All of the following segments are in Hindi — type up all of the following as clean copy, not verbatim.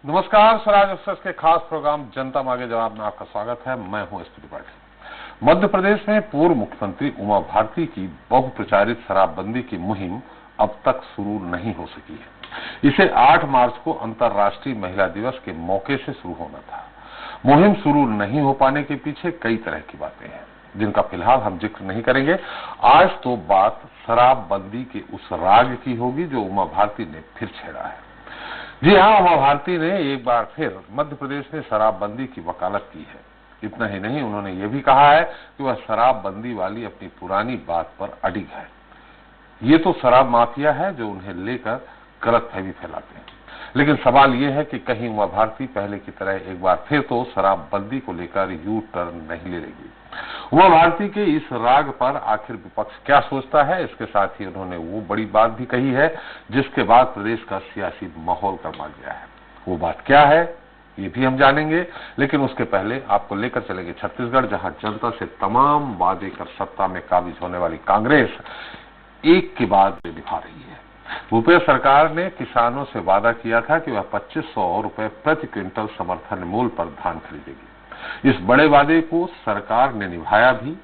नमस्कार, स्वराज एक्सप्रेस के खास प्रोग्राम जनता मांगे जवाब में आपका स्वागत है। मैं हूं एसपी त्रिपाठी। मध्य प्रदेश में पूर्व मुख्यमंत्री उमा भारती की बहुप्रचारित शराबबंदी की मुहिम अब तक शुरू नहीं हो सकी है। इसे 8 मार्च को अंतर्राष्ट्रीय महिला दिवस के मौके से शुरू होना था। मुहिम शुरू नहीं हो पाने के पीछे कई तरह की बातें हैं, जिनका फिलहाल हम जिक्र नहीं करेंगे। आज तो बात शराबबंदी के उस राग की होगी जो उमा भारती ने फिर छेड़ा है। जी हाँ, उमा भारती ने एक बार फिर मध्य प्रदेश में शराबबंदी की वकालत की है। इतना ही नहीं, उन्होंने ये भी कहा है कि वह शराबबंदी वाली अपनी पुरानी बात पर अडिग है। ये तो शराब माफिया है जो उन्हें लेकर गलतफहमी फैलाते हैं। लेकिन सवाल ये है कि कहीं उमा भारती पहले की तरह एक बार फिर तो शराबबंदी को लेकर यू टर्न नहीं ले लेगी। उमा भारती के इस राग पर आखिर विपक्ष क्या सोचता है, इसके साथ ही उन्होंने वो बड़ी बात भी कही है जिसके बाद प्रदेश का सियासी माहौल गरमा गया है। वो बात क्या है ये भी हम जानेंगे, लेकिन उसके पहले आपको लेकर चलेंगे छत्तीसगढ़, जहां जनता से तमाम वादे कर सत्ता में काबिज होने वाली कांग्रेस एक के बाद निभा रही है। भूपेश सरकार ने किसानों से वादा किया था कि वह 2500 रुपए प्रति क्विंटल समर्थन मूल्य पर धान खरीदेगी। इस बड़े वादे को सरकार ने निभाया भी।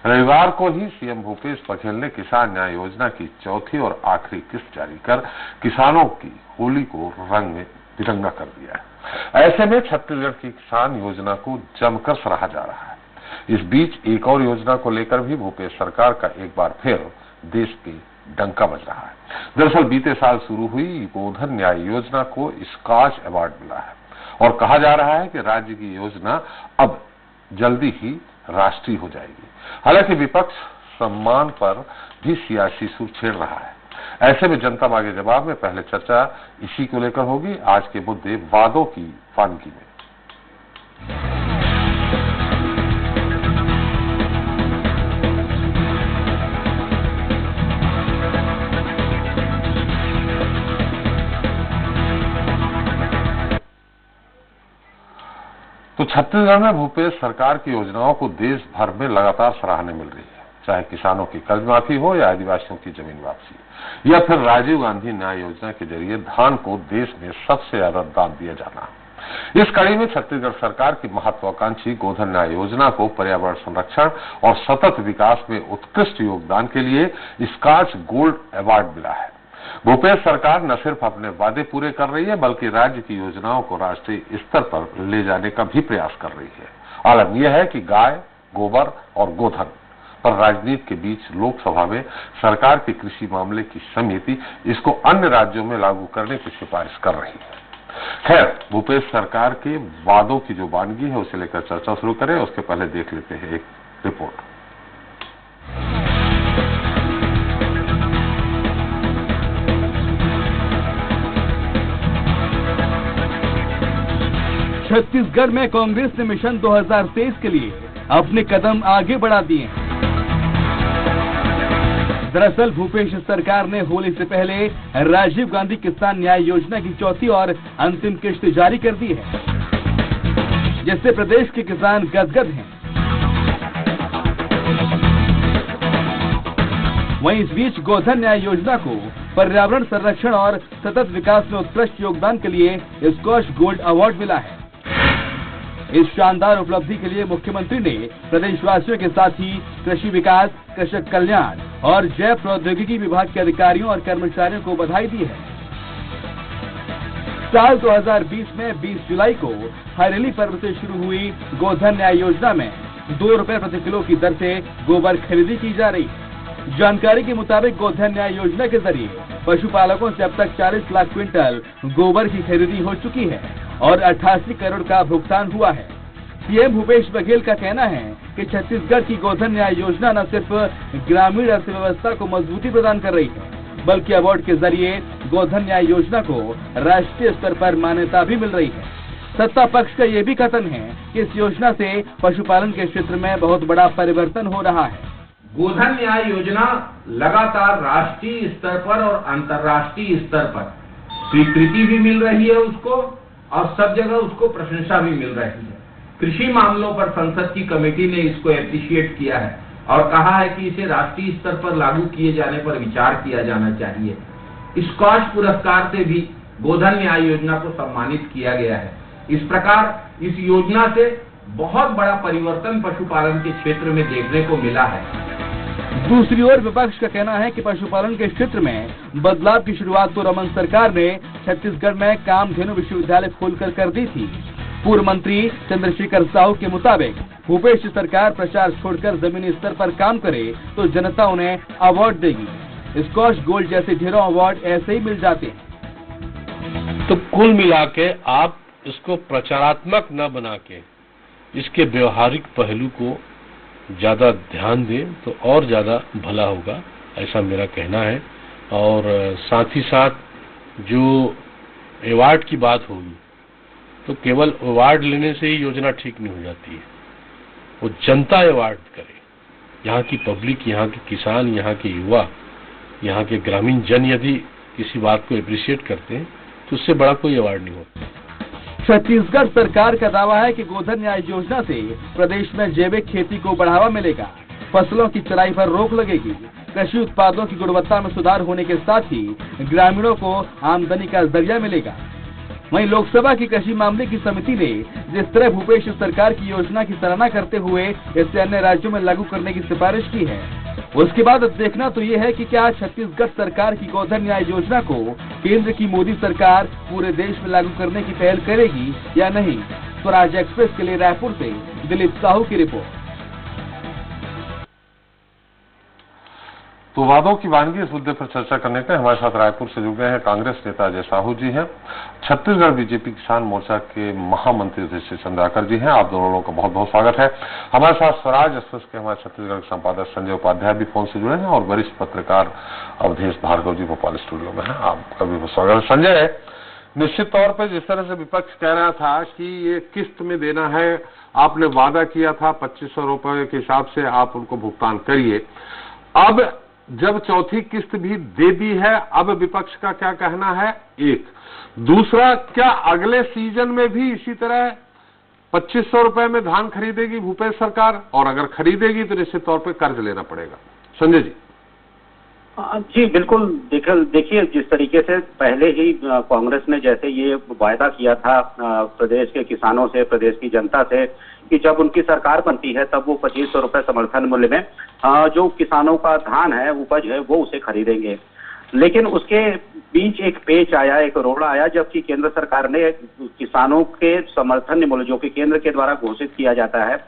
रविवार को ही सीएम भूपेश बघेल ने किसान न्याय योजना की चौथी और आखिरी किस्त जारी कर किसानों की होली को रंग में बिरंगा कर दिया है। ऐसे में छत्तीसगढ़ की किसान योजना को जमकर सराहा जा रहा है। इस बीच एक और योजना को लेकर भी भूपेश सरकार का एक बार फिर देश पे डंका बज रहा है। दरअसल बीते साल शुरू हुई गोधन न्याय योजना को स्कॉच अवार्ड मिला है और कहा जा रहा है कि राज्य की योजना अब जल्दी ही राष्ट्रीय हो जाएगी। हालांकि विपक्ष सम्मान पर भी सियासी सुर छेड़ रहा है। ऐसे में जनता मांगे जवाब में पहले चर्चा इसी को लेकर होगी, आज के मुद्दे वादों की वानगी में। तो छत्तीसगढ़ में भूपेश सरकार की योजनाओं को देश भर में लगातार सराहना मिल रही है, चाहे किसानों की कर्ज माफी हो या आदिवासियों की जमीन वापसी या फिर राजीव गांधी न्याय योजना के जरिए धान को देश में सबसे ज्यादा दाम दिया जाना। इस कड़ी में छत्तीसगढ़ सरकार की महत्वाकांक्षी गोधन न्याय योजना को पर्यावरण संरक्षण और सतत विकास में उत्कृष्ट योगदान के लिए स्कॉच गोल्ड अवार्ड मिला है। भूपेश सरकार न सिर्फ अपने वादे पूरे कर रही है बल्कि राज्य की योजनाओं को राष्ट्रीय स्तर पर ले जाने का भी प्रयास कर रही है। आलम यह है कि गाय, गोबर और गोधन पर राजनीति के बीच लोकसभा में सरकार के कृषि मामले की समिति इसको अन्य राज्यों में लागू करने की सिफारिश कर रही है। खैर, भूपेश सरकार के वादों की जो वानगी है उसे लेकर चर्चा शुरू करें, उसके पहले देख लेते हैं एक रिपोर्ट। छत्तीसगढ़ में कांग्रेस ने मिशन 2023 के लिए अपने कदम आगे बढ़ा दिए हैं। दरअसल भूपेश सरकार ने होली से पहले राजीव गांधी किसान न्याय योजना की चौथी और अंतिम किस्त जारी कर दी है, जिससे प्रदेश के किसान गदगद हैं। वहीं इस बीच गोधन न्याय योजना को पर्यावरण संरक्षण और सतत विकास में उत्कृष्ट योगदान के लिए स्कॉच गोल्ड अवार्ड मिला है। इस शानदार उपलब्धि के लिए मुख्यमंत्री ने प्रदेशवासियों के साथ ही कृषि विकास, कृषक कल्याण और जैव प्रौद्योगिकी विभाग के अधिकारियों और कर्मचारियों को बधाई दी है। साल 2020 में 20 जुलाई को हरेली पर्व से शुरू हुई गोधन न्याय योजना में 2 रुपए प्रति किलो की दर से गोबर खरीदी की जा रही है। जानकारी के मुताबिक गोधन न्याय योजना के जरिए पशुपालकों से अब तक 40 लाख क्विंटल गोबर की खरीदी हो चुकी है और 88 करोड़ का भुगतान हुआ है। सीएम भूपेश बघेल का कहना है कि छत्तीसगढ़ की गोधन न्याय योजना न सिर्फ ग्रामीण अर्थव्यवस्था को मजबूती प्रदान कर रही है बल्कि अवार्ड के जरिए गोधन न्याय योजना को राष्ट्रीय स्तर पर मान्यता भी मिल रही है। सत्ता पक्ष का ये भी कथन है कि इस योजना से पशुपालन के क्षेत्र में बहुत बड़ा परिवर्तन हो रहा है। गोधन न्याय योजना लगातार राष्ट्रीय स्तर पर और अंतर्राष्ट्रीय स्तर पर स्वीकृति भी मिल रही है उसको, और सब जगह उसको प्रशंसा भी मिल रही है। कृषि मामलों पर संसद की कमेटी ने इसको एप्रिशिएट किया है और कहा है कि इसे राष्ट्रीय स्तर पर लागू किए जाने पर विचार किया जाना चाहिए। स्कॉच पुरस्कार से भी गोधन न्याय योजना को सम्मानित किया गया है। इस प्रकार इस योजना से बहुत बड़ा परिवर्तन पशुपालन के क्षेत्र में देखने को मिला है। दूसरी ओर विपक्ष का कहना है कि पशुपालन के क्षेत्र में बदलाव की शुरुआत तो रमन सरकार ने छत्तीसगढ़ में कामधेनु विश्वविद्यालय खोलकर कर दी थी। पूर्व मंत्री चंद्रशेखर साहू के मुताबिक भूपेश सरकार प्रचार छोड़कर जमीनी स्तर पर काम करे तो जनता उन्हें अवार्ड देगी। स्कॉच गोल्ड जैसे ढेरों अवार्ड ऐसे ही मिल जाते हैं। तो कुल मिला के आप इसको प्रचारात्मक न बना के इसके व्यवहारिक पहलू को ज्यादा ध्यान दें तो और ज्यादा भला होगा, ऐसा मेरा कहना है। और साथ ही साथ जो अवार्ड की बात होगी तो केवल अवार्ड लेने से ही योजना ठीक नहीं हो जाती है, वो जनता अवार्ड करे। यहाँ की पब्लिक, यहाँ के किसान, यहाँ के युवा, यहाँ के ग्रामीण जन यदि किसी बात को अप्रिशिएट करते हैं तो उससे बड़ा कोई अवार्ड नहीं होता। छत्तीसगढ़ सरकार का दावा है कि गोधन न्याय योजना से प्रदेश में जैविक खेती को बढ़ावा मिलेगा, फसलों की चराई पर रोक लगेगी, कृषि उत्पादों की गुणवत्ता में सुधार होने के साथ ही ग्रामीणों को आमदनी का जरिया मिलेगा। वहीं लोकसभा की कृषि मामले की समिति ने जिस तरह भूपेश सरकार की योजना की सराहना करते हुए इसे अन्य राज्यों में लागू करने की सिफारिश की है, उसके बाद देखना तो ये है कि क्या छत्तीसगढ़ सरकार की गोधन न्याय योजना को केंद्र की मोदी सरकार पूरे देश में लागू करने की पहल करेगी या नहीं। स्वराज एक्सप्रेस के लिए रायपुर से दिलीप साहू की रिपोर्ट। तो वादों की वानगी इस मुद्दे पर चर्चा करने के हमारे साथ रायपुर से जुड़ गए हैं कांग्रेस नेता अजय साहू जी हैं, छत्तीसगढ़ बीजेपी किसान मोर्चा के महामंत्री ऋषि चंद्राकर जी हैं। आप दोनों का बहुत बहुत स्वागत है। हमारे साथ स्वराज एक्सप्रेस के हमारे छत्तीसगढ़ के संपादक संजय उपाध्याय भी फोन से जुड़े हैं और वरिष्ठ पत्रकार अवधेश भार्गव जी भोपाल स्टूडियो में हैं। आपका भी बहुत स्वागत है। संजय, निश्चित तौर पर जिस तरह से विपक्ष कह रहा था कि ये किस्त में देना है, आपने वादा किया था 2500 रुपए के हिसाब से आप उनको भुगतान करिए, अब जब चौथी किस्त भी दे दी है, अब विपक्ष का क्या कहना है? एक दूसरा, क्या अगले सीजन में भी इसी तरह 2500 रुपए में धान खरीदेगी भूपेश सरकार, और अगर खरीदेगी तो निश्चित तौर पे कर्ज लेना पड़ेगा? संजय जी। जी बिल्कुल, देखिए जिस तरीके से पहले ही कांग्रेस ने जैसे ये वायदा किया था प्रदेश के किसानों से, प्रदेश की जनता से कि जब उनकी सरकार बनती है तब वो 2500 रुपए समर्थन मूल्य में जो किसानों का धान है, उपज है, वो उसे खरीदेंगे। लेकिन उसके बीच एक पेच आया, एक रोड़ा आया, जबकि केंद्र सरकार ने किसानों के समर्थन मूल्य जो कि केंद्र के द्वारा घोषित किया जाता है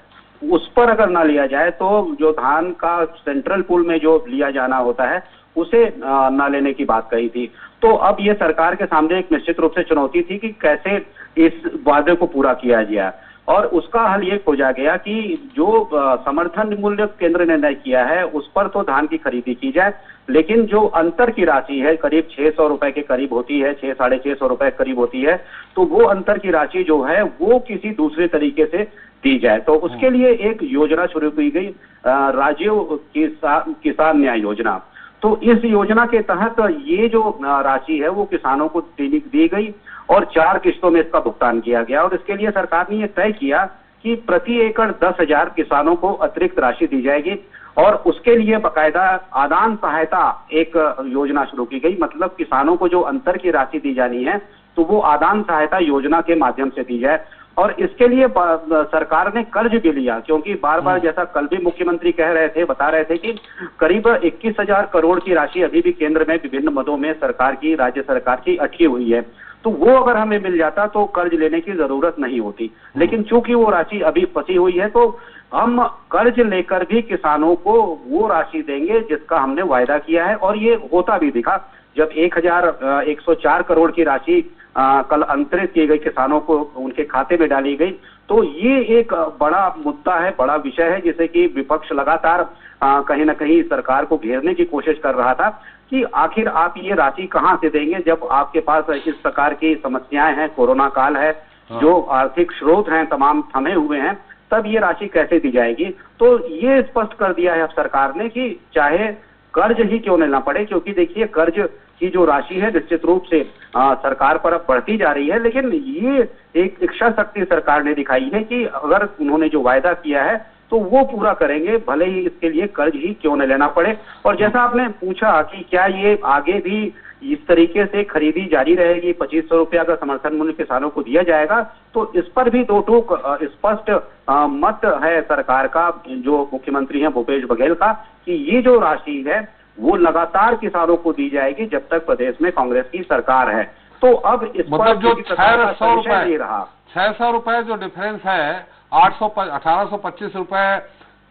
उस पर अगर ना लिया जाए तो जो धान का सेंट्रल पूल में जो लिया जाना होता है उसे ना लेने की बात कही थी। तो अब ये सरकार के सामने एक निश्चित रूप से चुनौती थी कि कैसे इस वादे को पूरा किया जाए, और उसका हल ये खोजा गया कि जो समर्थन मूल्य केंद्र ने तय किया है उस पर तो धान की खरीदी की जाए, लेकिन जो अंतर की राशि है करीब 600 रुपए के करीब होती है, 600-650 रुपए करीब होती है, तो वो अंतर की राशि जो है वो किसी दूसरे तरीके से दी जाए। तो उसके लिए एक योजना शुरू की गई, राजीव किसान न्याय योजना। तो इस योजना के तहत ये जो राशि है वो किसानों को दी गई और 4 किस्तों में इसका भुगतान किया गया, और इसके लिए सरकार ने ये तय किया कि प्रति एकड़ 10,000 किसानों को अतिरिक्त राशि दी जाएगी, और उसके लिए बाकायदा आदान सहायता एक योजना शुरू की गई। मतलब किसानों को जो अंतर की राशि दी जानी है तो वो आदान सहायता योजना के माध्यम से दी जाए, और इसके लिए सरकार ने कर्ज भी लिया, क्योंकि बार बार जैसा कल भी मुख्यमंत्री कह रहे थे, बता रहे थे कि करीब 21,000 करोड़ की राशि अभी भी केंद्र में विभिन्न मदों में सरकार की, राज्य सरकार की अटकी हुई है, तो वो अगर हमें मिल जाता तो कर्ज लेने की जरूरत नहीं होती। लेकिन चूंकि वो राशि अभी फंसी हुई है तो हम कर्ज लेकर भी किसानों को वो राशि देंगे जिसका हमने वायदा किया है, और ये होता भी दिखा। जब 1,104 करोड़ की राशि कल अंतरित की गई, किसानों को उनके खाते में डाली गई, तो ये एक बड़ा मुद्दा है, बड़ा विषय है, जिसे कि विपक्ष लगातार कहीं ना कहीं सरकार को घेरने की कोशिश कर रहा था कि आखिर आप ये राशि कहां से देंगे जब आपके पास इस प्रकार की समस्याएं हैं, कोरोना काल है, जो आर्थिक स्रोत हैं तमाम थमे हुए हैं, तब ये राशि कैसे दी जाएगी। तो ये स्पष्ट कर दिया है अब सरकार ने कि चाहे कर्ज ही क्यों लेना पड़े, क्योंकि देखिए कर्ज की जो राशि है निश्चित रूप से सरकार पर अब बढ़ती जा रही है, लेकिन ये एक इच्छा शक्ति सरकार ने दिखाई है कि अगर उन्होंने जो वायदा किया है तो वो पूरा करेंगे, भले ही इसके लिए कर्ज ही क्यों न लेना पड़े। और जैसा आपने पूछा कि क्या ये आगे भी इस तरीके से खरीदी जारी रहेगी, 2500 रुपया का समर्थन मूल्य किसानों को दिया जाएगा, तो इस पर भी दो टूक स्पष्ट मत है सरकार का, जो मुख्यमंत्री हैं भूपेश बघेल का, कि ये जो राशि है वो लगातार किसानों को दी जाएगी जब तक प्रदेश में कांग्रेस की सरकार है। तो अब इस पर जो 600 रुपए रहा, 600 रुपए जो डिफरेंस है, 1825 रुपए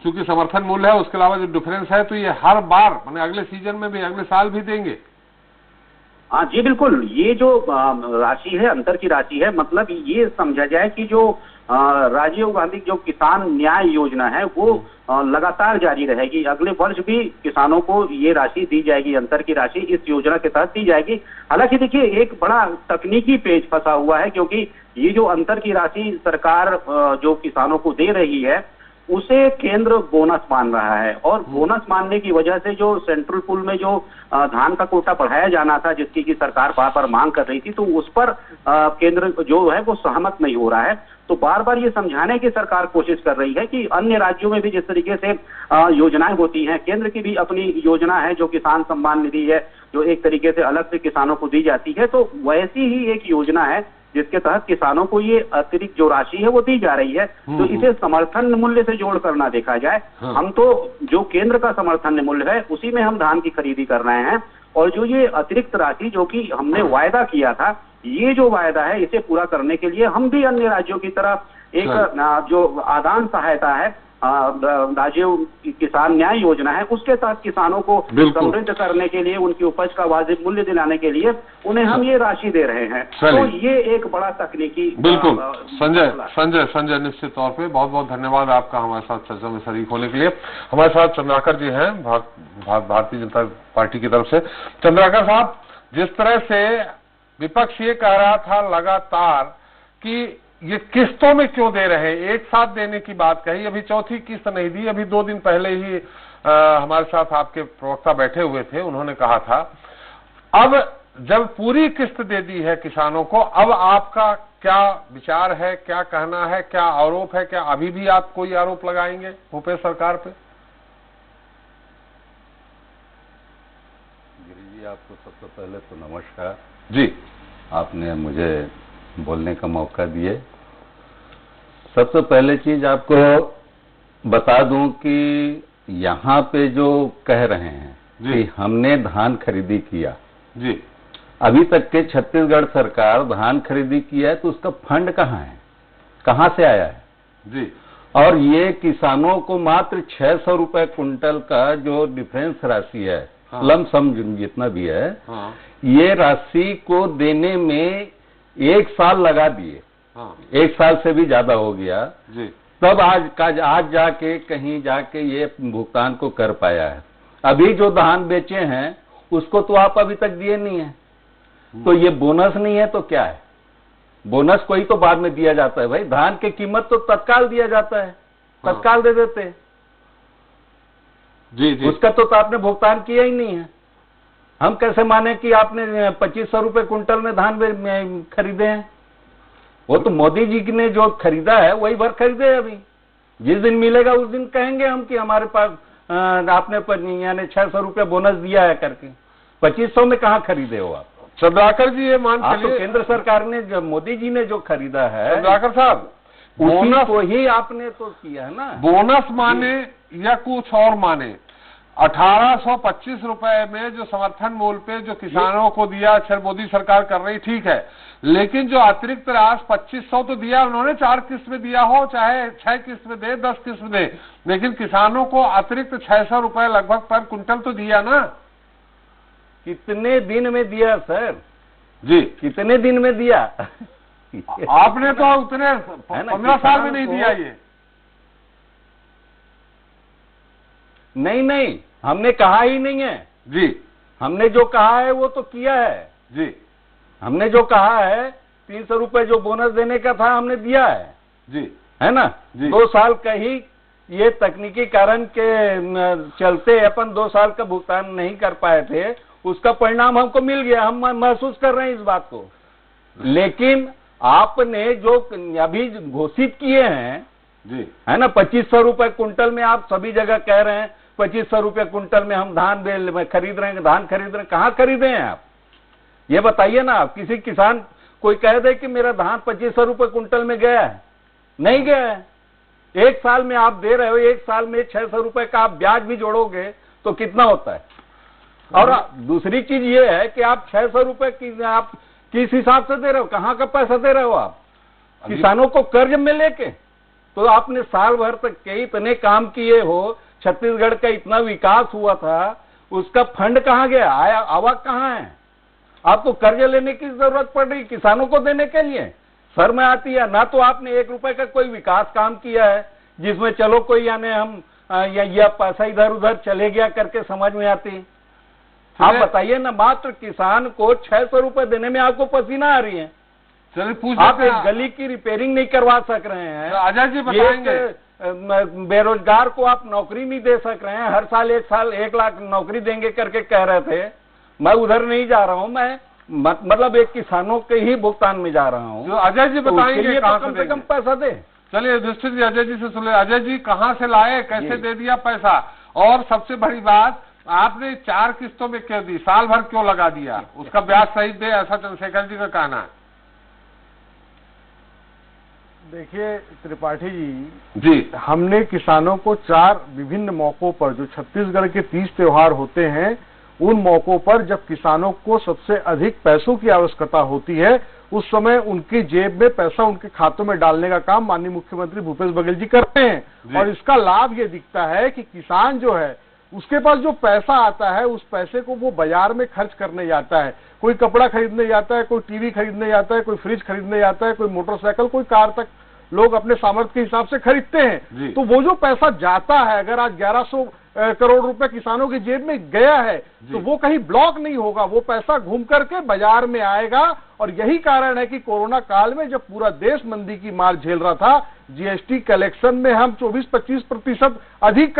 चूंकि समर्थन मूल्य है, उसके अलावा जो डिफरेंस है, तो ये हर बार माने अगले सीजन में भी, अगले साल भी देंगे? हाँ जी बिल्कुल, ये जो राशि है, अंतर की राशि है, मतलब ये समझा जाए कि जो राजीव गांधी जो किसान न्याय योजना है वो लगातार जारी रहेगी, अगले वर्ष भी किसानों को ये राशि दी जाएगी, अंतर की राशि इस योजना के तहत दी जाएगी। हालांकि देखिए एक बड़ा तकनीकी पेच फंसा हुआ है, क्योंकि ये जो अंतर की राशि सरकार जो किसानों को दे रही है उसे केंद्र बोनस मान रहा है, और बोनस मानने की वजह से जो सेंट्रल पूल में जो धान का कोटा बढ़ाया जाना था, जिसकी की सरकार बार बार मांग कर रही थी, तो उस पर केंद्र जो है वो सहमत नहीं हो रहा है। तो बार बार ये समझाने की सरकार कोशिश कर रही है कि अन्य राज्यों में भी जिस तरीके से योजनाएं होती हैं, केंद्र की भी अपनी योजना है जो किसान सम्मान निधि है, जो एक तरीके से अलग से किसानों को दी जाती है, तो वैसी ही एक योजना है जिसके तहत किसानों को ये अतिरिक्त जो राशि है वो दी जा रही है। तो इसे समर्थन मूल्य से जोड़ कर ना देखा जाए, हम तो जो केंद्र का समर्थन मूल्य है उसी में हम धान की खरीदी कर रहे हैं, और जो ये अतिरिक्त राशि जो कि हमने वायदा किया था, ये जो वायदा है इसे पूरा करने के लिए हम भी अन्य राज्यों की तरह एक जो आदान सहायता है, राजीव किसान न्याय योजना है, उसके तहत किसानों को समृद्ध करने के लिए, उनकी उपज का वाजिब मूल्य दिलाने के लिए उन्हें हम ये राशि दे रहे हैं। तो ये एक बड़ा तकनीकी बिल्कुल संजय निश्चित तौर पे बहुत बहुत धन्यवाद आपका हमारे साथ चर्चा में शरीक होने के लिए। हमारे साथ चंद्राकर जी हैं भारतीय जनता पार्टी की तरफ से। चंद्राकर साहब, जिस तरह से विपक्ष ये कह रहा था लगातार कि ये किस्तों में क्यों दे रहे हैं, एक साथ देने की बात कही, अभी चौथी किस्त नहीं दी, अभी 2 दिन पहले ही हमारे साथ आपके प्रवक्ता बैठे हुए थे, उन्होंने कहा था अब जब पूरी किस्त दे दी है किसानों को, अब आपका क्या विचार है, क्या कहना है, क्या आरोप है, क्या अभी भी आप कोई आरोप लगाएंगे भूपेश सरकार पे? गिरी जी, आपको सबसे पहले तो नमस्कार जी, आपने मुझे बोलने का मौका दिए। सबसे पहले चीज आपको बता दूं कि यहाँ पे जो कह रहे हैं कि हमने धान खरीदी किया जी, अभी तक के छत्तीसगढ़ सरकार धान खरीदी किया है, तो उसका फंड कहाँ है, कहाँ से आया है जी? और ये किसानों को मात्र 600 रुपए कुंटल का जो डिफरेंस राशि है, लमसम जितना भी है, ये राशि को देने में 1 साल लगा दिए, 1 साल से भी ज्यादा हो गया जी। तब आज जाके कहीं जाके ये भुगतान को कर पाया है। अभी जो धान बेचे हैं उसको तो आप अभी तक दिए नहीं है, तो ये बोनस नहीं है तो क्या है? बोनस कोई तो बाद में दिया जाता है भाई, धान की कीमत तो तत्काल दिया जाता है, तत्काल दे देते हैं जी जी। उसका तो आपने भुगतान किया ही नहीं है। हम कैसे माने कि आपने 2500 रुपए कुंटल में धान खरीदे हैं? वो तो मोदी जी ने जो खरीदा है वही भर खरीदे हैं। अभी जिस दिन मिलेगा उस दिन कहेंगे हम कि हमारे पास आपने यानी 600 रुपए बोनस दिया है करके। 2500 में कहाँ खरीदे हो आप? चंद्राकर जी, ये मान तो केंद्र सरकार ने जो मोदी जी ने जो खरीदा है, चंद्राकर साहब, बोनस को ही आपने तो किया है ना। बोनस माने या कुछ और माने, 1825 रुपए में जो समर्थन मूल्य पे जो किसानों को दिया, मोदी सरकार कर रही, ठीक है, लेकिन जो अतिरिक्त राशि 2500 तो दिया उन्होंने, 4 किस्त में दिया हो, चाहे 6 किस्त में दे, 10 किस्त में दे, लेकिन किसानों को अतिरिक्त 600 रुपए लगभग पर कुंटल तो दिया ना। कितने दिन में दिया सर जी? कितने दिन में दिया? आपने तो उतने 15 साल में नहीं दिया। ये नहीं, हमने कहा ही नहीं है जी। हमने जो कहा है वो तो किया है जी। हमने जो कहा है 300 रुपए जो बोनस देने का था हमने दिया है जी, है ना जी। 2 साल का ही ये तकनीकी कारण के चलते अपन 2 साल का भुगतान नहीं कर पाए थे, उसका परिणाम हमको मिल गया, हम महसूस कर रहे हैं इस बात को। लेकिन आपने जो अभी घोषित किए हैं जी, है ना, 2500 रुपए कुंटल में आप सभी जगह कह रहे हैं 2500 रुपए कुंटल में हम धान खरीद रहे हैं, धान खरीद रहे हैं, कहाँ खरीदे हैं आप? ये बताइए ना आप, किसी किसान कोई कह दे कि मेरा धान 2500 रुपए कुंटल में गया है, नहीं गया है। एक साल में आप दे रहे हो, एक साल में 600 रुपए का आप ब्याज भी जोड़ोगे तो कितना होता है। और दूसरी चीज ये है कि आप 600 रुपए की आप किस हिसाब से दे रहे हो, कहाँ का पैसा दे रहे हो आप किसानों को कर्ज में लेके। तो आपने साल भर तक के इतने काम किए हो, छत्तीसगढ़ का इतना विकास हुआ था, उसका फंड कहाँ गया, आया आवक कहाँ है। आपको कर्ज लेने की जरूरत पड़ रही किसानों को देने के लिए, शर्म आती है। ना तो आपने 1 रुपए का कोई विकास काम किया है जिसमें चलो कोई यानी हम या पैसा इधर उधर चले गया करके समझ में आती। आप बताइए ना, मात्र किसान को 600 रुपए देने में आपको पसीना आ रही है। चलिए पूछ, आप एक गली की रिपेयरिंग नहीं करवा सक रहे हैं, अजय जी बताएंगे। बेरोजगार को आप नौकरी नहीं दे सक रहे हैं। हर साल 1 लाख नौकरी देंगे करके कह रहे थे। मैं उधर नहीं जा रहा हूं, मैं मतलब एक किसानों के ही भुगतान में जा रहा हूं। अजय जी बताएंगे तो कम से कम पैसा दे। चलिए युधिष्ठिर जी अजय जी से सुन ले। अजय जी कहाँ से लाए, कैसे दे दिया पैसा, और सबसे बड़ी बात आपने 4 किस्तों में क्यों दी, साल भर क्यों लगा दिया, उसका ब्याज सहित दे, ऐसा चंद्रशेखर जी का कहना है। देखिए त्रिपाठी जी, हमने किसानों को 4 विभिन्न मौकों पर, जो छत्तीसगढ़ के 30 त्योहार होते हैं, उन मौकों पर जब किसानों को सबसे अधिक पैसों की आवश्यकता होती है, उस समय उनकी जेब में पैसा उनके खातों में डालने का काम माननीय मुख्यमंत्री भूपेश बघेल जी करते हैं। और इसका लाभ ये दिखता है कि किसान जो है उसके पास जो पैसा आता है, उस पैसे को वो बाजार में खर्च करने जाता है। कोई कपड़ा खरीदने जाता है, कोई टीवी खरीदने जाता है, कोई फ्रिज खरीदने जाता है, कोई मोटरसाइकिल, कोई कार तक लोग अपने सामर्थ्य के हिसाब से खरीदते हैं। तो वो जो पैसा जाता है, अगर आज 1100 करोड़ रुपए किसानों की जेब में गया है, तो वो कहीं ब्लॉक नहीं होगा, वो पैसा घूम करके बाजार में आएगा। और यही कारण है कि कोरोना काल में जब पूरा देश मंदी की मार झेल रहा था, जीएसटी कलेक्शन में हम 24-25% अधिक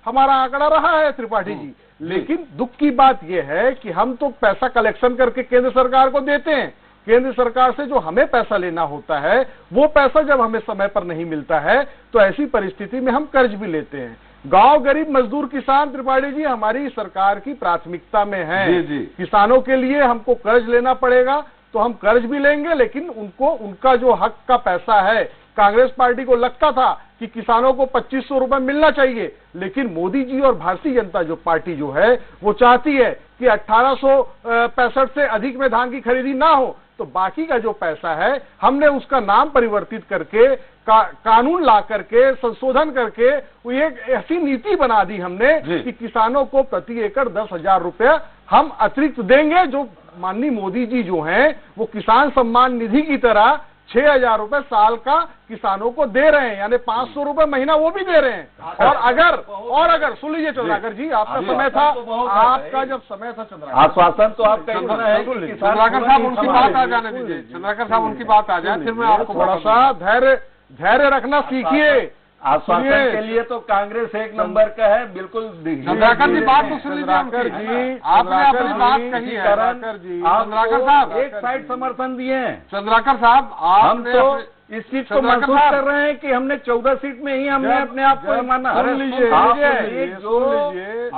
हमारा आंकड़ा रहा है त्रिपाठी जी। लेकिन दुख की बात यह है कि हम तो पैसा कलेक्शन करके केंद्र सरकार को देते हैं, केंद्र सरकार से जो हमें पैसा लेना होता है, वो पैसा जब हमें समय पर नहीं मिलता है, तो ऐसी परिस्थिति में हम कर्ज भी लेते हैं। गांव गरीब मजदूर किसान त्रिपाठी जी हमारी सरकार की प्राथमिकता में है। किसानों के लिए हमको कर्ज लेना पड़ेगा, तो हम कर्ज भी लेंगे, लेकिन उनको उनका जो हक का पैसा है, कांग्रेस पार्टी को लगता था कि किसानों को 2500 रुपए मिलना चाहिए, लेकिन मोदी जी और भारतीय जनता जो पार्टी जो है वो चाहती है कि 1865 से अधिक में धान की खरीदी ना हो। तो बाकी का जो पैसा है हमने उसका नाम परिवर्तित करके कानून ला करके संशोधन करके वो एक ऐसी नीति बना दी हमने कि किसानों को प्रति एकड़ 10,000 रुपया हम अतिरिक्त देंगे। जो माननीय मोदी जी जो हैं वो किसान सम्मान निधि की तरह 6,000 रुपए साल का किसानों को दे रहे हैं, यानी 500 रुपए महीना वो भी दे रहे हैं। और अगर सुन लीजिए चंद्राकर जी, आपका समय था, आपका जब समय था चंद्राकर, आश्वासन तो आपका चंद्राकर साहब उनकी बात आ जाने दीजिए, चंद्राकर साहब उनकी बात आ जाए, फिर मैं आपको थोड़ा सा धैर्य रखना सीखिए। आश्वासन के लिए तो कांग्रेस 1 नंबर का है, बिल्कुल। चंद्राकर जी बात तो सुन लीजिए, आपने अपनी बात कही है। चंद्राकर साहब एक साइड समर्थन दिए हैं। चंद्राकर साहब हम तो इस चीज को महसूस कर रहे हैं कि हमने 14 सीट में ही हमने अपने आप को माना।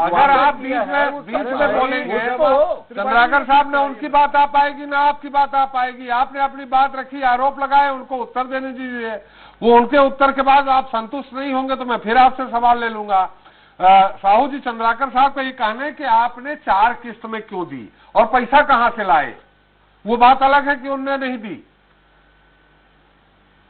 अगर आप बीच में बोलेंगे तो चंद्राकर साहब ने उनकी बात आ पाएगी ना आपकी बात आ पाएगी। आपने अपनी बात रखी, आरोप लगाए, उनको उत्तर देने दीजिए। वो उनके उत्तर के बाद आप संतुष्ट नहीं होंगे तो मैं फिर आपसे सवाल ले लूंगा। साहू जी, चंद्राकर साहब का ये कहना है कि आपने 4 किस्त में क्यों दी और पैसा कहां से लाए, वो बात अलग है कि उनने नहीं दी।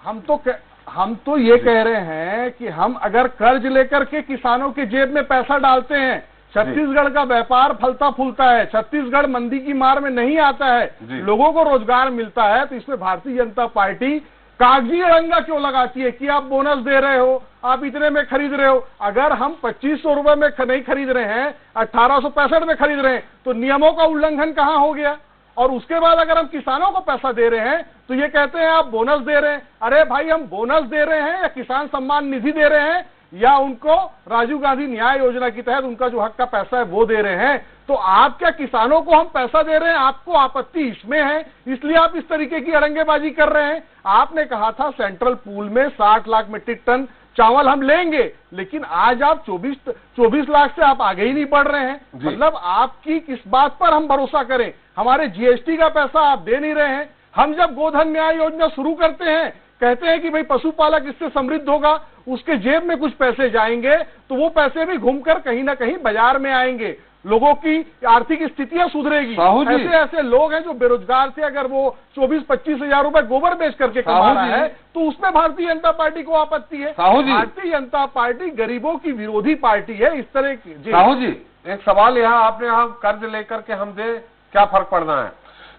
हम तो ये कह रहे हैं कि हम अगर कर्ज लेकर के किसानों के जेब में पैसा डालते हैं, छत्तीसगढ़ का व्यापार फलता फूलता है, छत्तीसगढ़ मंदी की मार में नहीं आता है, लोगों को रोजगार मिलता है, तो इसमें भारतीय जनता पार्टी कागजी अड़ंगा क्यों लगाती है कि आप बोनस दे रहे हो, आप इतने में खरीद रहे हो। अगर हम 2500 रुपए में नहीं खरीद रहे हैं, 1865 में खरीद रहे हैं, तो नियमों का उल्लंघन कहां हो गया। और उसके बाद अगर हम किसानों को पैसा दे रहे हैं तो ये कहते हैं आप बोनस दे रहे हैं। अरे भाई, हम बोनस दे रहे हैं या किसान सम्मान निधि दे रहे हैं या उनको राजीव गांधी न्याय योजना के तहत उनका जो हक का पैसा है वो दे रहे हैं, तो आप क्या किसानों को हम पैसा दे रहे हैं, आपको आपत्ति इसमें है, इसलिए आप इस तरीके की अड़ंगेबाजी कर रहे हैं। आपने कहा था सेंट्रल पूल में 60 लाख मीट्रिक टन चावल हम लेंगे, लेकिन आज आप 24 लाख से आप आगे ही नहीं बढ़ रहे हैं। मतलब आपकी किस बात पर हम भरोसा करें। हमारे जीएसटी का पैसा आप दे नहीं रहे हैं। हम जब गोधन न्याय योजना शुरू करते हैं, कहते हैं कि भाई पशुपालक इससे समृद्ध होगा, उसके जेब में कुछ पैसे जाएंगे, तो वो पैसे भी घूमकर कहीं ना कहीं बाजार में आएंगे, लोगों की आर्थिक स्थितियां सुधरेगी। ऐसे ऐसे लोग हैं जो बेरोजगार थे, अगर वो 24-25 हजार रुपए गोबर बेच करके कमा रहा है तो उसमें भारतीय जनता पार्टी को आपत्ति है। भारतीय जनता पार्टी गरीबों की विरोधी पार्टी है। इस तरह की साहू जी, एक सवाल यहाँ आपने, यहाँ कर्ज लेकर के हम दे, क्या फर्क पड़ना है?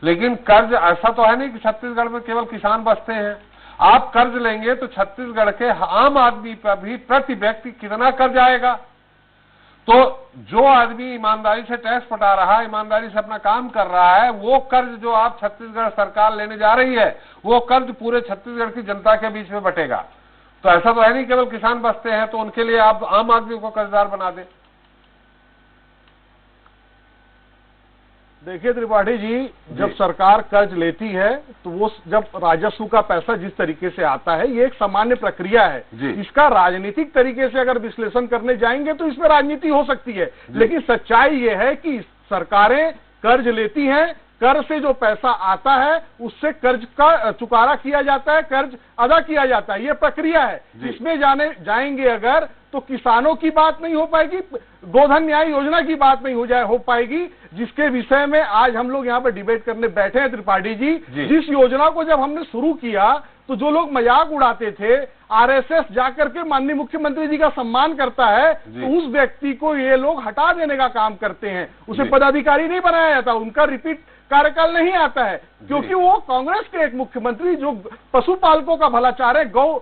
लेकिन कर्ज ऐसा तो है नहीं कि छत्तीसगढ़ में केवल किसान बसते हैं। आप कर्ज लेंगे तो छत्तीसगढ़ के आम आदमी पर भी प्रति व्यक्ति कितना कर्ज आएगा? तो जो आदमी ईमानदारी से टैक्स पटा रहा है, ईमानदारी से अपना काम कर रहा है, वो कर्ज जो आप छत्तीसगढ़ सरकार लेने जा रही है, वो कर्ज पूरे छत्तीसगढ़ की जनता के बीच में बटेगा। तो ऐसा तो है नहीं केवल किसान बसते हैं तो उनके लिए आप आम आदमी को कर्जदार बना दें। देखिए त्रिपाठी जी, जब सरकार कर्ज लेती है तो वो जब राजस्व का पैसा जिस तरीके से आता है, ये एक सामान्य प्रक्रिया है। इसका राजनीतिक तरीके से अगर विश्लेषण करने जाएंगे तो इसमें राजनीति हो सकती है, लेकिन सच्चाई ये है कि सरकारें कर्ज लेती हैं, कर्ज से जो पैसा आता है उससे कर्ज का चुकारा किया जाता है, कर्ज अदा किया जाता है, ये प्रक्रिया है। इसमें जाएंगे अगर तो किसानों की बात नहीं हो पाएगी, गोधन न्याय योजना की बात नहीं हो पाएगी, जिसके विषय में आज हम लोग यहाँ पर डिबेट करने बैठे हैं। त्रिपाठी जी, जिस योजना को जब हमने शुरू किया तो जो लोग मजाक उड़ाते थे, आरएसएस जाकर के माननीय मुख्यमंत्री जी का सम्मान करता है, तो उस व्यक्ति को ये लोग हटा देने का काम करते हैं, उसे पदाधिकारी नहीं बनाया जाता, उनका रिपीट कार्यकाल नहीं आता है, क्योंकि वो कांग्रेस के एक मुख्यमंत्री जो पशुपालकों का भला चाह रहे, गौ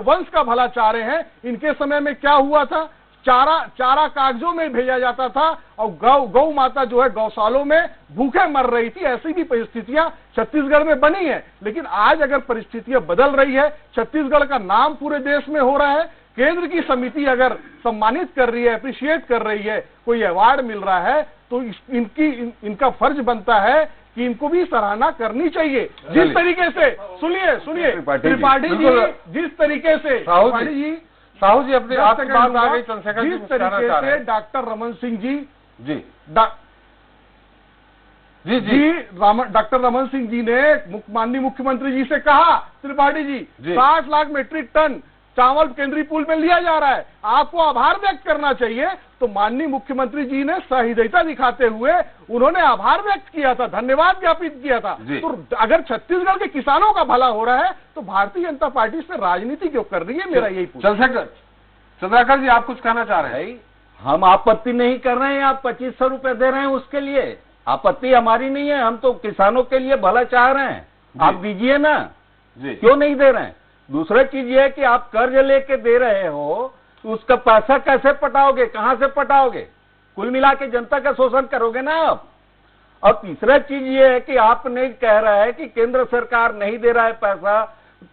वंश का भला चाह रहे हैं। इनके समय में क्या हुआ था, चारा कागजों में भेजा जाता था और गौ माता जो है गौशालों में भूखे मर रही थी। ऐसी भी परिस्थितियां छत्तीसगढ़ में बनी है, लेकिन आज अगर परिस्थितियां बदल रही है, छत्तीसगढ़ का नाम पूरे देश में हो रहा है, केंद्र की समिति अगर सम्मानित कर रही है, अप्रिशिएट कर रही है, कोई अवार्ड मिल रहा है, तो इनका फर्ज बनता है कि इनको भी सराहना करनी चाहिए। जिस तरीके से सुनिए त्रिपाठी जी, जिस तरीके से साहू जी अपने आप की बात आ गई, चंद्रशेखर जी जिस तरीके से डॉक्टर रमन सिंह डॉक्टर रमन सिंह जी ने माननीय मुख्यमंत्री जी से कहा, त्रिपाठी जी 60 लाख मीट्रिक टन चावल केंद्रीय पूल में लिया जा रहा है, आपको आभार व्यक्त करना चाहिए। तो माननीय मुख्यमंत्री जी ने सहृदयता दिखाते हुए उन्होंने आभार व्यक्त किया था, धन्यवाद ज्ञापित किया था। तो अगर छत्तीसगढ़ के किसानों का भला हो रहा है तो भारतीय जनता पार्टी इसमें राजनीति क्यों कर रही है? मेरा यही चंद्रशेखर जी, आप कुछ कहना चाह रहे हैं? हम आपत्ति नहीं कर रहे हैं, आप 2500 रुपए दे रहे हैं, उसके लिए आपत्ति हमारी नहीं है, हम तो किसानों के लिए भला चाह रहे हैं, आप दीजिए ना, क्यों नहीं दे रहे हैं? दूसरा चीज ये है कि आप कर्ज लेके दे रहे हो, तो उसका पैसा कैसे पटाओगे, कहां से पटाओगे? कुल मिला के जनता का शोषण करोगे ना आप। और तीसरा चीज ये है कि आपने कह रहा है कि केंद्र सरकार नहीं दे रहा है पैसा,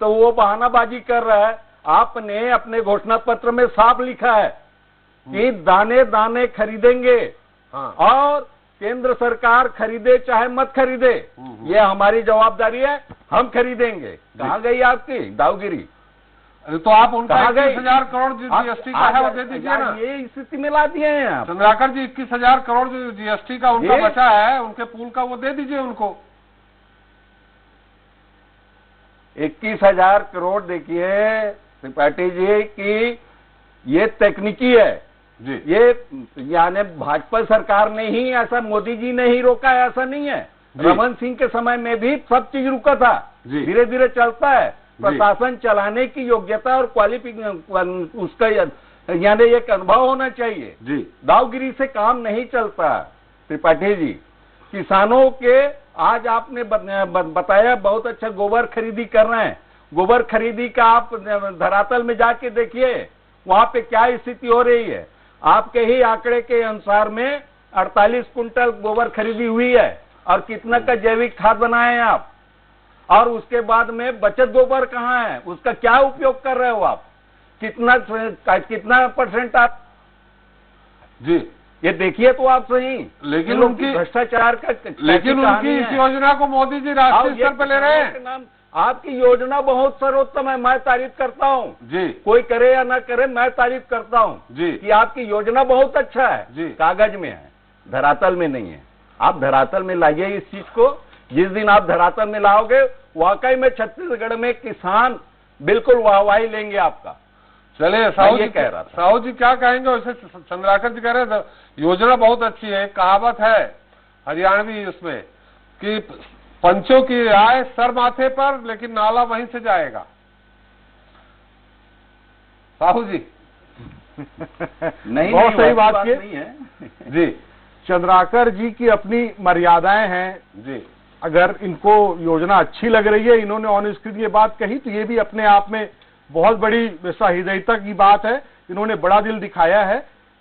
तो वो बहानाबाजी कर रहा है। आपने अपने घोषणा पत्र में साफ लिखा है कि दाने दाने खरीदेंगे, और केंद्र सरकार खरीदे चाहे मत खरीदे, ये हमारी जवाबदारी है, हम खरीदेंगे। कहाँ गई आपकी दावगिरी? तो आप उनका 21,000 करोड़ जो जीएसटी का है वो दे दीजिए ना। ये स्थिति में ला दिए हैं आप। चंद्राकर जी, 21,000 करोड़ जो जीएसटी का उनका बचा है, उनके पूल का, वो दे दीजिए उनको। 21,000 करोड़ देखिए त्रिपाठी जी की ये तकनीकी है जी, ये यानी भाजपा सरकार ने ही ऐसा, मोदी जी ने ही रोका है, ऐसा नहीं है। रमन सिंह के समय में भी सब चीज रुका था, धीरे धीरे चलता है। प्रशासन चलाने की योग्यता और क्वालिफिकेशन उसका यानी एक अनुभव होना चाहिए जी। दावगिरी से काम नहीं चलता त्रिपाठी जी। किसानों के आज आपने बताया बहुत अच्छा, गोबर खरीदी कर रहे हैं। गोबर खरीदी का आप धरातल में जाके देखिए वहां पे क्या स्थिति हो रही है। आपके ही आंकड़े के अनुसार में 48 कुंटल गोबर खरीदी हुई है, और कितना का जैविक खाद बनाए हैं आप, और उसके बाद में बचत गोबर कहाँ है, उसका क्या उपयोग कर रहे हो आप, कितना परसेंट आप जी ये देखिए तो आप सही। लेकिन उनकी भ्रष्टाचार का, लेकिन उनकी इस योजना को मोदी जी राष्ट्रीय स्तर पर ले रहे हैं। आपकी योजना बहुत सर्वोत्तम है, मैं तारीफ करता हूँ जी, कोई करे या ना करे, मैं तारीफ करता हूँ जी कि आपकी योजना बहुत अच्छा है जी। कागज में है, धरातल में नहीं है। आप धरातल में लाइए इस चीज को। जिस दिन आप धरातल में लाओगे, वाकई में छत्तीसगढ़ में किसान बिल्कुल वाहवाही लेंगे आपका। चलिए, साहू जी क्या कहेंगे? वैसे चंद्राकर जी कह रहे थे योजना बहुत अच्छी है, कहावत है हरियाणवी उसमें कि पंचों की आय सर माथे पर, लेकिन नाला वहीं से जाएगा। साहू जी नहीं, बहुत सही बात नहीं है जी। चंद्राकर जी की अपनी मर्यादाएं हैं जी। अगर इनको योजना अच्छी लग रही है, इन्होंने ऑन स्क्रीन ये बात कही, तो ये भी अपने आप में बहुत बड़ी सहृदयता की बात है। इन्होंने बड़ा दिल दिखाया है।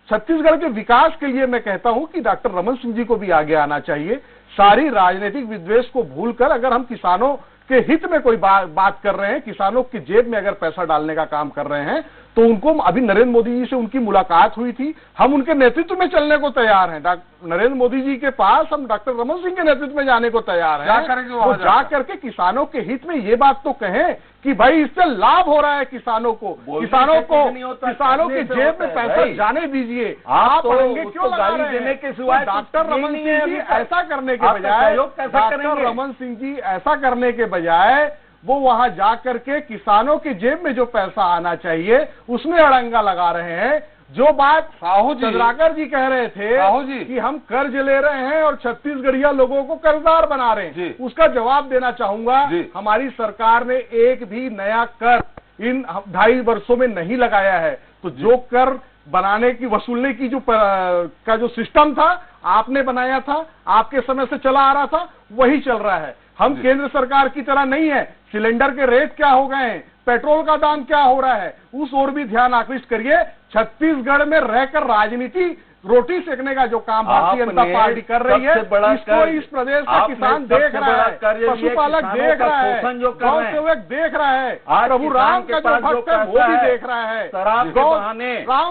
छत्तीसगढ़ के विकास के लिए मैं कहता हूं कि डॉक्टर रमन सिंह जी को भी आगे आना चाहिए। सारी राजनीतिक विद्वेष को भूलकर अगर हम किसानों के हित में कोई बात कर रहे हैं, किसानों की जेब में अगर पैसा डालने का काम कर रहे हैं, तो उनको, अभी नरेंद्र मोदी जी से उनकी मुलाकात हुई थी, हम उनके नेतृत्व में चलने को तैयार हैं। नरेंद्र मोदी जी के पास हम डॉक्टर रमन सिंह के नेतृत्व में जाने को तैयार हैं। वो जा करके किसानों के हित में ये बात तो कहें कि भाई इससे लाभ हो रहा है किसानों को, किसानों की जेब में पैसा जाने दीजिए। आप पढ़ेंगे क्यों गाली देने के सिवाय? डॉक्टर रमन सिंह जी ऐसा करने के बजाय, डॉक्टर रमन सिंह जी ऐसा करने के बजाय वो वहां जा करके किसानों की जेब में जो पैसा आना चाहिए उसमें अड़ंगा लगा रहे हैं। जो बात साहू जी चंद्राकर जी कह रहे थे साहू जी कि हम कर्ज ले रहे हैं और छत्तीसगढ़िया लोगों को कर्जदार बना रहे हैं, उसका जवाब देना चाहूंगा। हमारी सरकार ने एक भी नया कर इन 2.5 वर्षों में नहीं लगाया है। तो जो कर बनाने की, वसूलने की जो सिस्टम था, आपने बनाया था, आपके समय से चला आ रहा था, वही चल रहा है। हम केंद्र सरकार की तरह नहीं है। सिलेंडर के रेट क्या हो गए हैं, पेट्रोल का दाम क्या हो रहा है, उस ओर भी ध्यान आकृष्ट करिए। छत्तीसगढ़ में रहकर राजनीति, रोटी सेकने का जो काम भारतीय जनता पार्टी कर रही है, इसको इस प्रदेश का किसान देख रहा है, पशुपालक देख रहा है, गौ सेवक देख रहा है, प्रभु राम का जो भक्त है वो भी देख रहा है। राम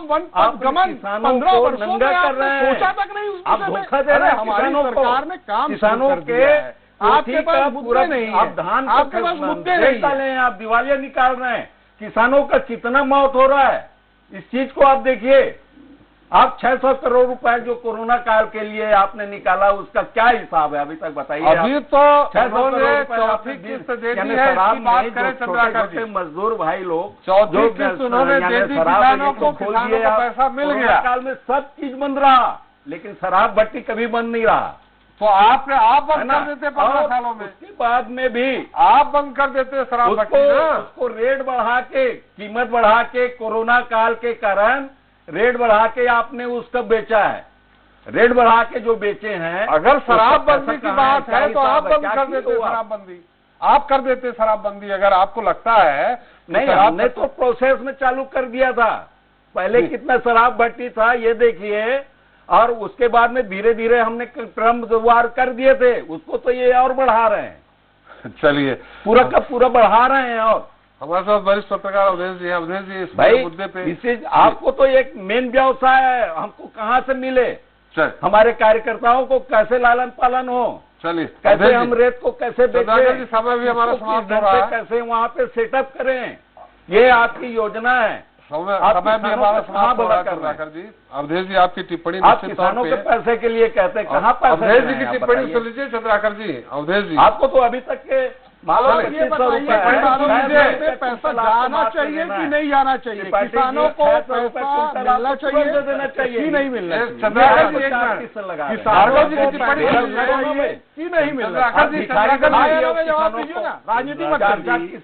वन गमन 15 वर्षों में आपने सोचा तक नहीं उस विषय में। हमारी सरकार ने काम किसानों के, आपके पास मुद्दे नहीं है, आप धान आपके पास मुद्दे नहीं है, आप दिवालिया निकाल रहे हैं। किसानों का कितना मौत हो रहा है, इस चीज को आप देखिए। आप 600 करोड़ रुपए जो कोरोना काल के लिए आपने निकाला, उसका क्या हिसाब है अभी तक बताइए। अभी तो 600 चौथी किस्त दे दी है। बात करें चंद्राकर जी, मजदूर भाई लोग चौथी किस्त उन्होंने दे दी, किसानों को पैसा मिल गया। काल में सब चीज बंद रहा, लेकिन शराब भट्टी कभी बंद नहीं रहा। तो आप बंद कर देते 15 सालों में, उसके बाद में भी आप बंद कर देते शराब भट्टी। उसको रेट बढ़ा के, कीमत बढ़ा के, कोरोना काल के कारण रेट बढ़ा के आपने उसका बेचा है। रेट बढ़ा के जो बेचे हैं, अगर शराबबंदी की बात है तो आप बंद कर देते शराबबंदी, आप कर देते शराबबंदी अगर आपको लगता है। नहीं, हमने तो प्रोसेस में चालू कर दिया था। पहले कितना शराब भट्टी था ये देखिए, और उसके बाद में धीरे धीरे हमने क्रमवार कर दिए थे, उसको तो ये और बढ़ा रहे हैं। चलिए, पूरा का पूरा बढ़ा रहे हैं। और हमारे साथ वरिष्ठ पत्रकार अवधेश जी। अवधेश जी, इस मुद्दे पे इसे आपको तो एक मेन व्यवसाय है, हमको कहाँ से मिले, हमारे कार्यकर्ताओं को कैसे लालन पालन हो, चलिए कैसे हम रेत को कैसे बेचें, समय भी हमारा समाप्त हो रहा है, कैसे वहाँ पे सेटअप करें, ये आपकी योजना है। समय भी हमारा समाप्त हो रहा है चंद्राकर जी। अवधेश जी, आपकी टिप्पणी आप किसानों के पैसे के लिए कहते हैं, कहाँ पैसे? अवधेश जी की टिप्पणी सुन लीजिए चंद्राकर जी। अवधेश जी, आपको तो अभी तक के पैसा जाना चाहिए कि नहीं जाना चाहिए, किसानों को पैसा मिलना चाहिए, देना चाहिए कि नहीं मिलना चाहिए, कि नहीं मिलना। राजनीति मत करिए।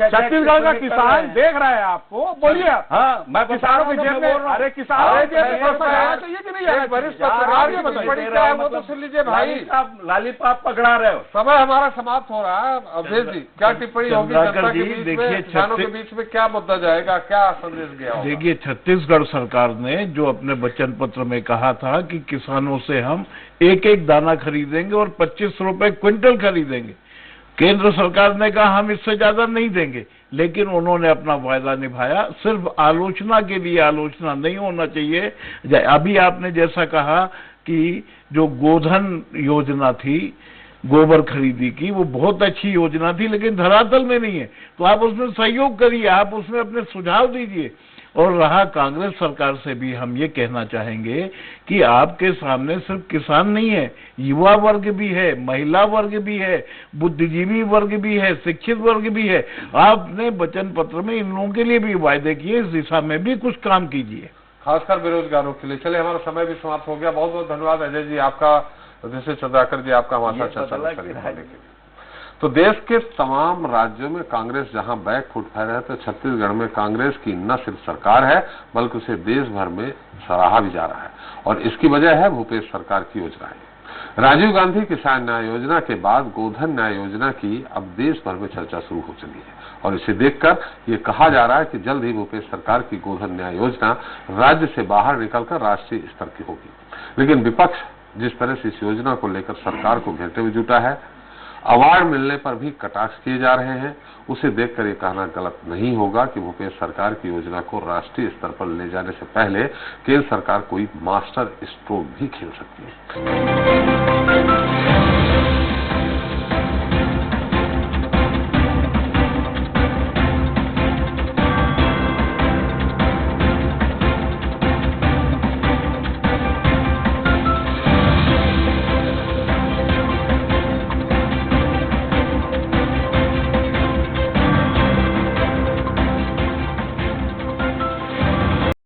छत्तीसगढ़ का किसान देख रहा है आपको, बोलिए। हाँ, मैं किसानों की जेब में, अरे किसानों की जेब में पैसा जाना चाहिए कि नहीं जाना? वरिष्ठ पत्रकार ये बताइए, वो तो सुन लीजिए भाई, आप लालीपाप पकड़ा रहे हो। समय हमारा समाप्त हो रहा है। अवधेश जी, क्या टिप्पणी होगी जनता के बीच में, किसानों के बीच में क्या मुद्दा जाएगा, क्या संदेश गया होगा? देखिए, छत्तीसगढ़ सरकार ने जो अपने वचन पत्र में कहा था कि किसानों से हम एक एक दाना खरीदेंगे और 25 रुपए क्विंटल खरीदेंगे। केंद्र सरकार ने कहा हम इससे ज्यादा नहीं देंगे, लेकिन उन्होंने अपना वायदा निभाया। सिर्फ आलोचना के लिए आलोचना नहीं होना चाहिए। अभी आपने जैसा कहा कि जो गोधन योजना थी, गोबर खरीदी की, वो बहुत अच्छी योजना थी, लेकिन धरातल में नहीं है। तो आप उसमें सहयोग करिए, आप उसमें अपने सुझाव दीजिए और रहा कांग्रेस सरकार से भी हम ये कहना चाहेंगे कि आपके सामने सिर्फ किसान नहीं है, युवा वर्ग भी है, महिला वर्ग भी है, बुद्धिजीवी वर्ग भी है, शिक्षित वर्ग भी है। आपने वचन पत्र में इन लोगों के लिए भी वायदे किए, इस दिशा में भी कुछ काम कीजिए, खासकर बेरोजगारों के लिए। चलिए, हमारा समय भी समाप्त हो गया। बहुत बहुत धन्यवाद अजय जी आपका, जैसे चंद्राकर जी आपका हमारे साथ चर्चा करने के लिए। तो देश के तमाम राज्यों में कांग्रेस जहां बैक फुट फैला है, तो छत्तीसगढ़ में कांग्रेस की न सिर्फ सरकार है बल्कि उसे देश भर में सराहा भी जा रहा है, और इसकी वजह है भूपेश सरकार की योजनाएं। राजीव गांधी किसान न्याय योजना के बाद गोधन न्याय योजना की अब देश भर में चर्चा शुरू हो चुकी है, और इसे देखकर ये कहा जा रहा है कि जल्द ही भूपेश सरकार की गोधन न्याय योजना राज्य से बाहर निकलकर राष्ट्रीय स्तर की होगी। लेकिन विपक्ष जिस तरह से इस योजना को लेकर सरकार को घेरते हुए जुटा है, अवार्ड मिलने पर भी कटाक्ष किए जा रहे हैं, उसे देखकर ये कहना गलत नहीं होगा कि भूपेश सरकार की योजना को राष्ट्रीय स्तर पर ले जाने से पहले केंद्र सरकार कोई मास्टर स्ट्रोक भी खेल सकती है।